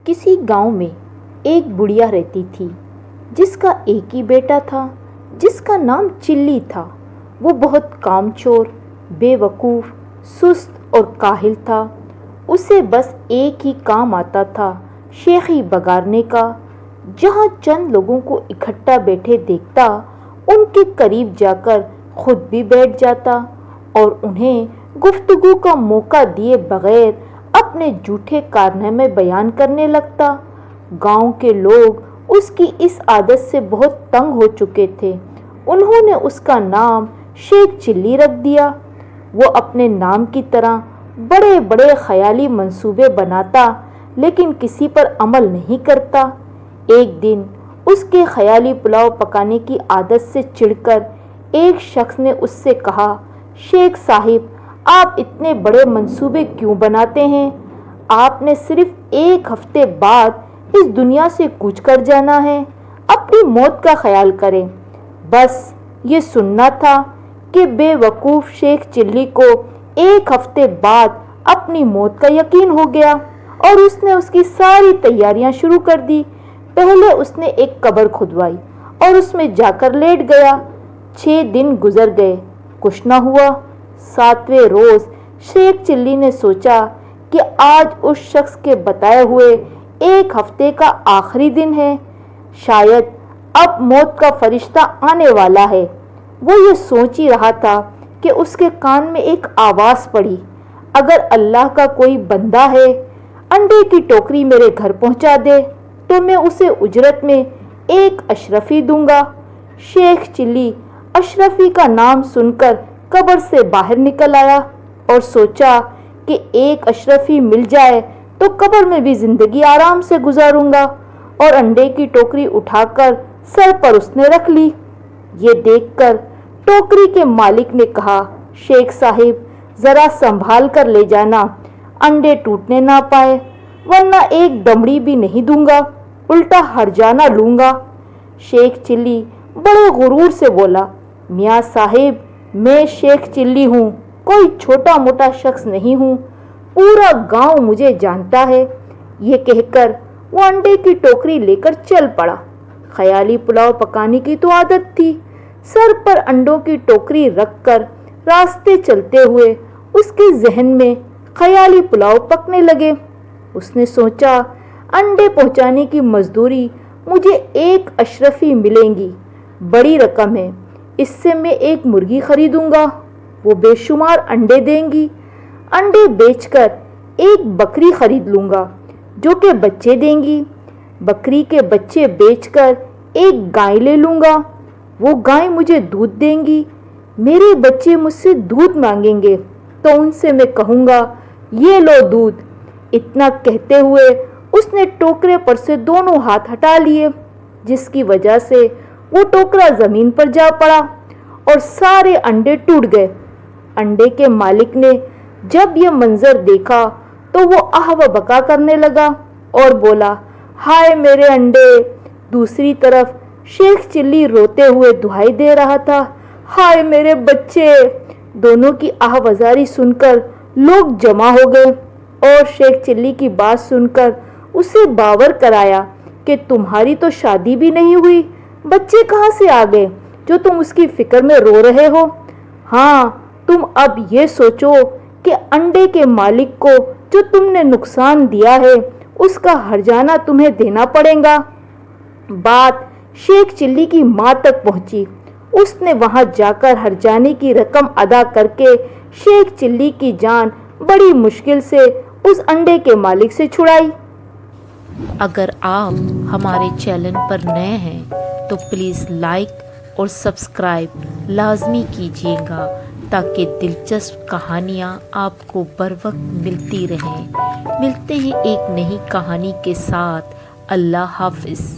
किसी गांव में एक बुढ़िया रहती थी जिसका एक ही बेटा था जिसका नाम चिल्ली था। वो बहुत कामचोर, बेवकूफ़, सुस्त और काहिल था। उसे बस एक ही काम आता था, शेखी बगारने का। जहाँ चंद लोगों को इकट्ठा बैठे देखता, उनके करीब जाकर खुद भी बैठ जाता और उन्हें गुफ्तगू का मौका दिए बगैर अपने झूठे कारनामे बयान करने लगता। गांव के लोग उसकी इस आदत से बहुत तंग हो चुके थे। उन्होंने उसका नाम शेख चिल्ली रख दिया। वो अपने नाम की तरह बड़े बड़े ख्याली मंसूबे बनाता, लेकिन किसी पर अमल नहीं करता। एक दिन उसके ख्याली पुलाव पकाने की आदत से चिढ़कर एक शख्स ने उससे कहा, शेख साहिब, आप इतने बड़े मंसूबे क्यों बनाते हैं? आपने सिर्फ एक हफ्ते बाद इस दुनिया से कूच कर जाना है। अपनी मौत का ख्याल करें। बस ये सुनना था कि बेवकूफ़ शेख चिल्ली को एक हफ्ते बाद अपनी मौत का यकीन हो गया और उसने उसकी सारी तैयारियां शुरू कर दी। पहले उसने एक कब्र खुदवाई और उसमें जाकर लेट गया। 6 दिन गुजर गए, कुछ न हुआ। 7वें रोज़ शेख चिल्ली ने सोचा कि आज उस शख्स के बताए हुए एक हफ्ते का आखिरी दिन है। शायद अब मौत का फरिश्ता आने वाला है। वो ये सोच ही रहा था कि उसके कान में एक आवाज़ पड़ी, अगर अल्लाह का कोई बंदा है, अंडे की टोकरी मेरे घर पहुंचा दे तो मैं उसे उजरत में एक अशरफी दूंगा। शेख चिल्ली अशरफी का नाम सुनकर कब्र से बाहर निकल आया और सोचा कि एक अशरफी मिल जाए तो कब्र में भी जिंदगी आराम से गुजारूंगा। और अंडे की टोकरी उठाकर सर पर उसने रख ली। ये देखकर टोकरी के मालिक ने कहा, शेख साहिब, ज़रा संभाल कर ले जाना, अंडे टूटने ना पाए, वरना एक दमड़ी भी नहीं दूंगा, उल्टा हर्जाना लूंगा। शेख चिल्ली बड़े गुरूर से बोला, मियाँ साहिब, मैं शेख चिल्ली हूँ, कोई छोटा मोटा शख्स नहीं हूँ, पूरा गांव मुझे जानता है। ये कहकर वो अंडे की टोकरी लेकर चल पड़ा। ख्याली पुलाव पकाने की तो आदत थी। सर पर अंडों की टोकरी रखकर रास्ते चलते हुए उसके जहन में ख्याली पुलाव पकने लगे। उसने सोचा, अंडे पहुंचाने की मजदूरी मुझे एक अशरफी मिलेंगी, बड़ी रकम है, इससे मैं एक मुर्गी खरीदूंगा, वो बेशुमार अंडे देंगी। अंडे बेचकर एक बकरी खरीद लूंगा जो कि बच्चे देंगी। बकरी के बच्चे बेचकर एक गाय ले लूंगा, वो गाय मुझे दूध देंगी। मेरे बच्चे मुझसे दूध मांगेंगे तो उनसे मैं कहूँगा, ये लो दूध। इतना कहते हुए उसने टोकरे पर से दोनों हाथ हटा लिए, जिसकी वजह से वो टोकरा ज़मीन पर जा पड़ा और सारे अंडे टूट गए। अंडे के मालिक ने जब यह मंजर देखा तो वो आह व बका करने लगा और बोला, हाय मेरे अंडे। दूसरी तरफ शेख चिल्ली रोते हुए दुहाई दे रहा था, हाय मेरे बच्चे। दोनों की आहवजारी सुनकर लोग जमा हो गए और शेख चिल्ली की बात सुनकर उसे बावर कराया कि तुम्हारी तो शादी भी नहीं हुई, बच्चे कहाँ से आ गए जो तुम उसकी फिक्र में रो रहे हो? हाँ, तुम अब ये सोचो कि अंडे के मालिक को जो तुमने नुकसान दिया है उसका हर्जाना तुम्हें देना पड़ेगा। बात शेख चिल्ली की माँ तक पहुंची। उसने वहां जाकर हर्जाने की रकम अदा करके शेख चिल्ली की जान बड़ी मुश्किल से उस अंडे के मालिक से छुड़ाई। अगर आप हमारे चैनल पर नए हैं तो प्लीज़ लाइक और सब्सक्राइब लाजमी कीजिएगा ताकि दिलचस्प कहानियाँ आपको बर वक्त मिलती रहें। मिलते हैं एक नई कहानी के साथ। अल्लाह हाफिज़।